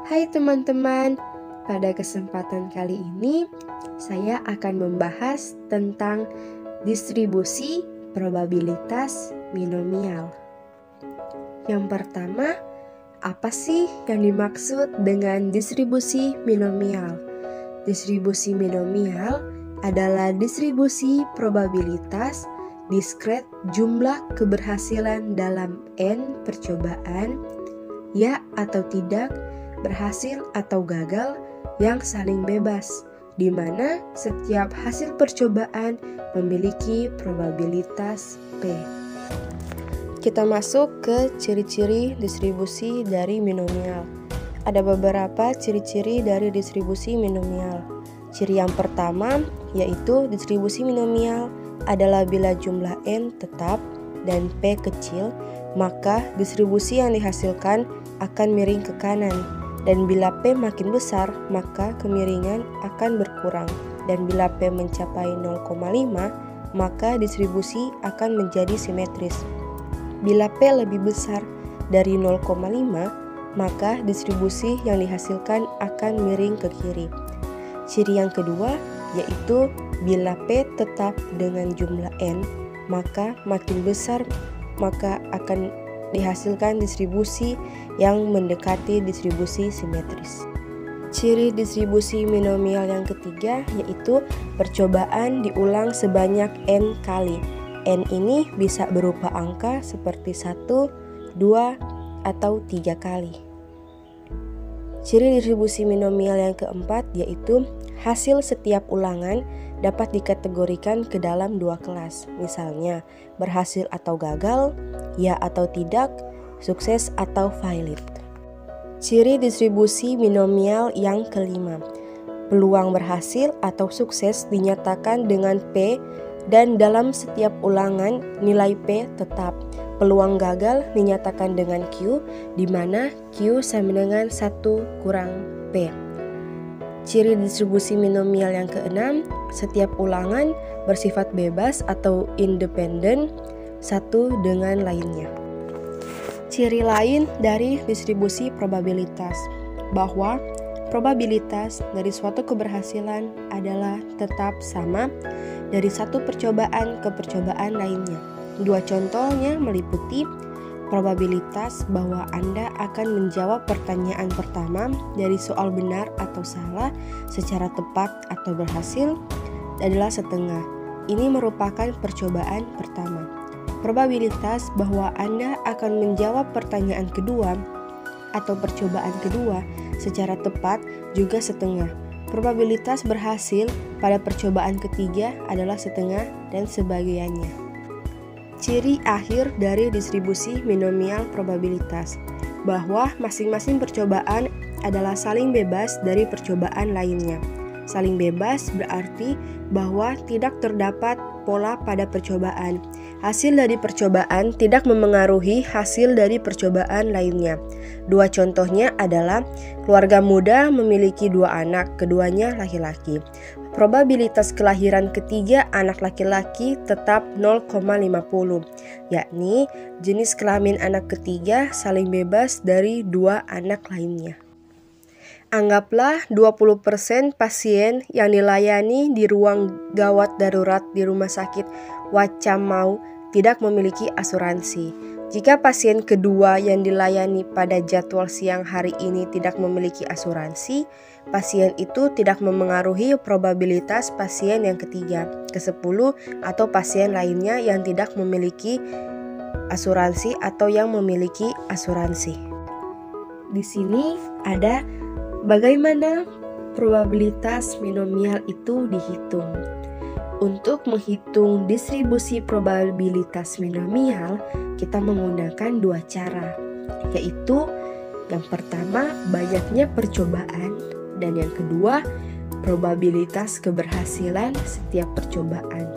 Hai teman-teman, pada kesempatan kali ini saya akan membahas tentang distribusi probabilitas binomial. Yang pertama, apa sih yang dimaksud dengan distribusi binomial? Distribusi binomial adalah distribusi probabilitas diskret jumlah keberhasilan dalam N percobaan, ya atau tidak, berhasil atau gagal yang saling bebas, di mana setiap hasil percobaan memiliki probabilitas P. Kita masuk ke ciri-ciri distribusi dari binomial. Ada beberapa ciri-ciri dari distribusi binomial. Ciri yang pertama yaitu distribusi binomial adalah bila jumlah N tetap dan P kecil, maka distribusi yang dihasilkan akan miring ke kanan. Dan bila P makin besar, maka kemiringan akan berkurang. Dan bila P mencapai 0,5, maka distribusi akan menjadi simetris. Bila P lebih besar dari 0,5, maka distribusi yang dihasilkan akan miring ke kiri. Ciri yang kedua yaitu bila P tetap dengan jumlah N, maka makin besar maka akan dihasilkan distribusi yang mendekati distribusi simetris. Ciri distribusi binomial yang ketiga yaitu percobaan diulang sebanyak N kali. N ini bisa berupa angka seperti 1, 2, atau 3 kali. Ciri distribusi binomial yang keempat yaitu hasil setiap ulangan dapat dikategorikan ke dalam dua kelas, misalnya berhasil atau gagal, ya atau tidak, sukses atau valid. Ciri distribusi binomial yang kelima, peluang berhasil atau sukses dinyatakan dengan P dan dalam setiap ulangan nilai P tetap. Peluang gagal dinyatakan dengan Q, di mana Q sama dengan 1 kurang P. Ciri distribusi binomial yang keenam, setiap ulangan bersifat bebas atau independen satu dengan lainnya. Ciri lain dari distribusi probabilitas, bahwa probabilitas dari suatu keberhasilan adalah tetap sama dari satu percobaan ke percobaan lainnya. Dua contohnya meliputi probabilitas bahwa Anda akan menjawab pertanyaan pertama dari soal benar atau salah secara tepat atau berhasil adalah setengah. Ini merupakan percobaan pertama. Probabilitas bahwa Anda akan menjawab pertanyaan kedua atau percobaan kedua secara tepat juga setengah. Probabilitas berhasil pada percobaan ketiga adalah setengah dan sebagainya. Ciri akhir dari distribusi binomial probabilitas, bahwa masing-masing percobaan adalah saling bebas dari percobaan lainnya. Saling bebas berarti bahwa tidak terdapat pola pada percobaan. Hasil dari percobaan tidak memengaruhi hasil dari percobaan lainnya. Dua contohnya adalah keluarga muda memiliki 2 anak, keduanya laki-laki. Probabilitas kelahiran ketiga anak laki-laki tetap 0,50, yakni jenis kelamin anak ketiga saling bebas dari 2 anak lainnya. Anggaplah 20% pasien yang dilayani di ruang gawat darurat di rumah sakit Wacamau tidak memiliki asuransi. Jika pasien kedua yang dilayani pada jadwal siang hari ini tidak memiliki asuransi, pasien itu tidak memengaruhi probabilitas pasien yang ketiga, ke-10 atau pasien lainnya yang tidak memiliki asuransi atau yang memiliki asuransi. Di sini ada bagaimana probabilitas binomial itu dihitung. Untuk menghitung distribusi probabilitas binomial, kita menggunakan 2 cara, yaitu yang pertama banyaknya percobaan dan yang kedua probabilitas keberhasilan setiap percobaan.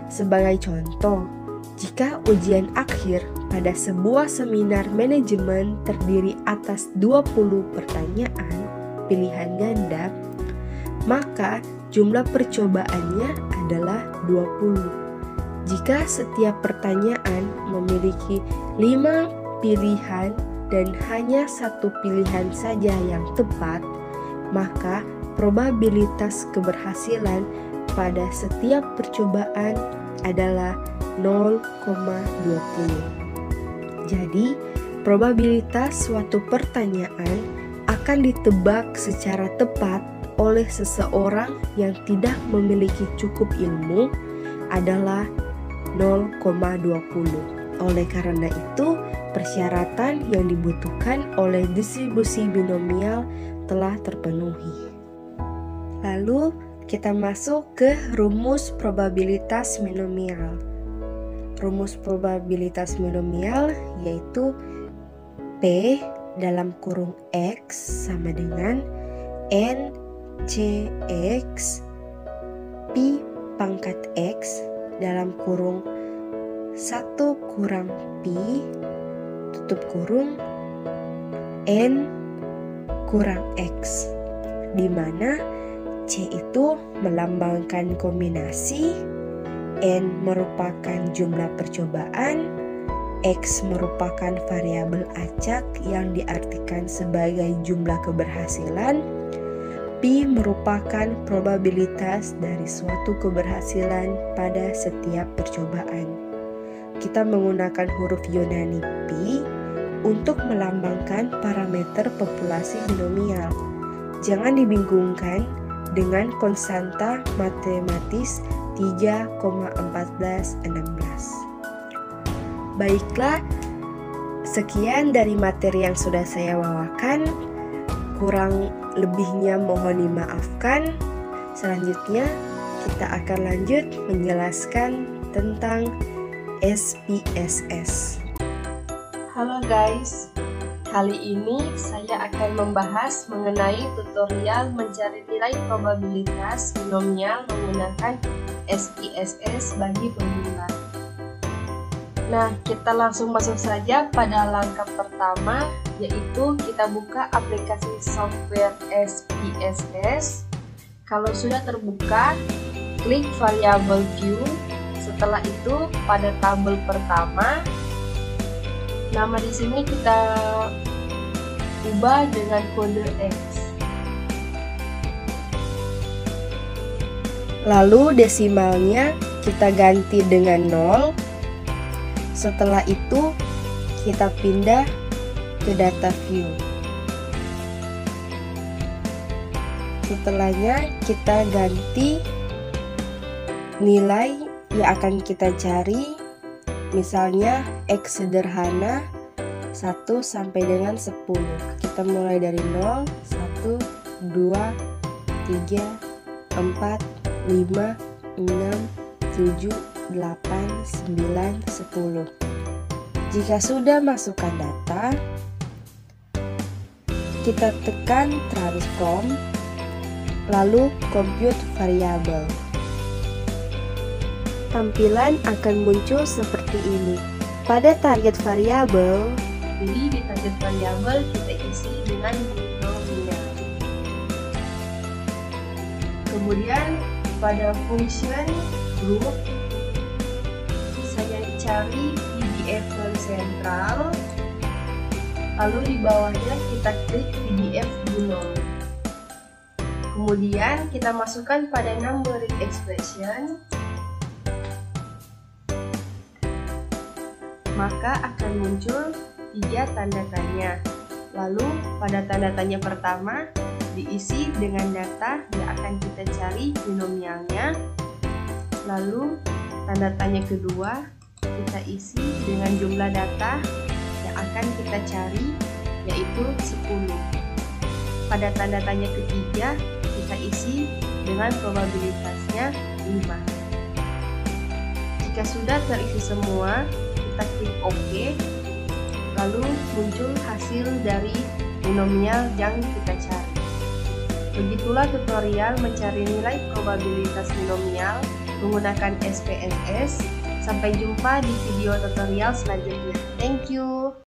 Sebagai contoh, jika ujian akhir pada sebuah seminar manajemen terdiri atas 20 pertanyaan pilihan ganda, maka jumlah percobaannya adalah 20. Jika setiap pertanyaan memiliki 5 pilihan dan hanya satu pilihan saja yang tepat, maka probabilitas keberhasilan pada setiap percobaan adalah 0,20. Jadi, probabilitas suatu pertanyaan akan ditebak secara tepat oleh seseorang yang tidak memiliki cukup ilmu adalah 0,20. Oleh karena itu, persyaratan yang dibutuhkan oleh distribusi binomial telah terpenuhi. Lalu, kita masuk ke rumus probabilitas binomial. Rumus probabilitas binomial yaitu P dalam kurung X sama dengan NCX Pi pangkat X dalam kurung 1 kurang Pi tutup kurung N kurang X, di mana C itu melambangkan kombinasi, N merupakan jumlah percobaan, X merupakan variabel acak yang diartikan sebagai jumlah keberhasilan, Pi merupakan probabilitas dari suatu keberhasilan pada setiap percobaan. Kita menggunakan huruf Yunani Pi untuk melambangkan parameter populasi binomial. Jangan dibingungkan dengan konstanta matematis 3,1416. Baiklah, sekian dari materi yang sudah saya bawakan. Kurang lebihnya mohon dimaafkan. Selanjutnya kita akan lanjut menjelaskan tentang SPSS. Halo guys, kali ini saya akan membahas mengenai tutorial mencari nilai probabilitas binomial menggunakan SPSS bagi pemula. Nah, kita langsung masuk saja pada langkah pertama, yaitu kita buka aplikasi software SPSS. Kalau sudah terbuka, klik variable view. Setelah itu, pada tabel pertama, nama di sini kita ubah dengan kode X. Lalu desimalnya kita ganti dengan 0. Setelah itu kita pindah ke data view. Setelahnya kita ganti nilai yang akan kita cari. Misalnya X sederhana 1 sampai dengan 10. Kita mulai dari 0, 1, 2, 3, 4, 5, 6, 7, 8, 9, 10. Jika sudah masukkan data, kita tekan transform, lalu compute variable. Tampilan akan muncul seperti ini. Pada target variabel, jadi di target variabel kita isi dengan binomial. Kemudian pada function group, saya cari PDF sentral, lalu di bawahnya kita klik PDF binom. Kemudian kita masukkan pada numberic expression, maka akan muncul 3 tanda tanya. Lalu pada tanda tanya pertama diisi dengan data yang akan kita cari binomialnya. Lalu tanda tanya kedua kita isi dengan jumlah data yang akan kita cari, yaitu 10. Pada tanda tanya ketiga kita isi dengan probabilitasnya 5. Jika sudah terisi semua, kita klik OK, lalu muncul hasil dari binomial yang kita cari. Begitulah tutorial mencari nilai probabilitas binomial menggunakan SPSS. Sampai jumpa di video tutorial selanjutnya. Thank you.